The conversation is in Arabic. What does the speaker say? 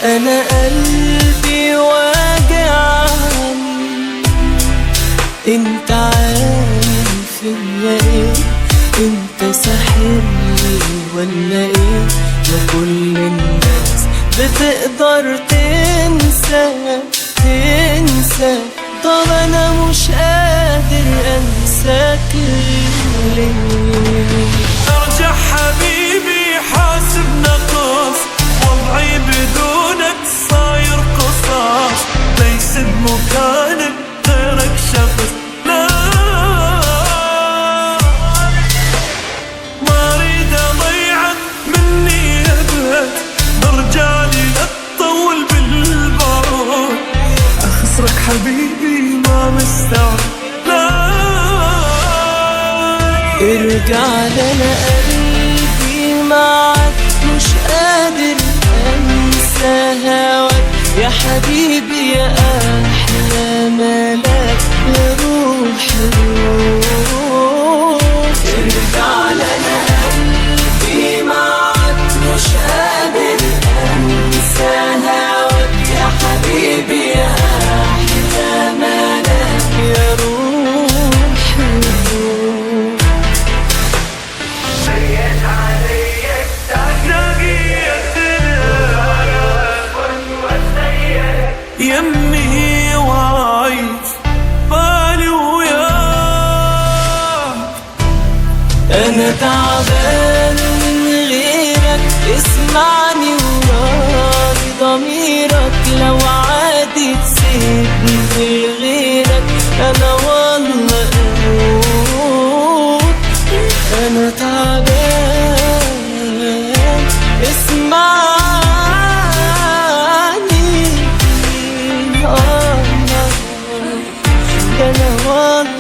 أنا قلبي واجعني، انت عارف فيا ايه؟ انت ساحرني ولا ايه؟ ما كل الناس بتقدر تنسى، طب انا مش قادر انساك ليه؟ ارجع حبيبي حاسب نقص، وضعي بدونك صاير قصاص، ليس بمكانك غيرك شخص، لا ما اريد اضيعك مني ابد، برجالي لا تطول بالبعد، اخسرك حبيبي ما مستوعب، لا ارجع لنا قلبي معك، مش قادر انسى هواك يا حبيبي يا احلى ملاك يا روحي الروح. ارجع لنا قلبي معك، مش قادر انسى هواك يا حبيبي يا احلى ملاك يا روحي الروح. يمي وعايش بالي وياك، أنا تعبان من غيرك، اسمعني وراضي ضميرك، لو عادي تسيبني لغيرك أنا والله أموت. أنا تعبان اسمعني، أنا والله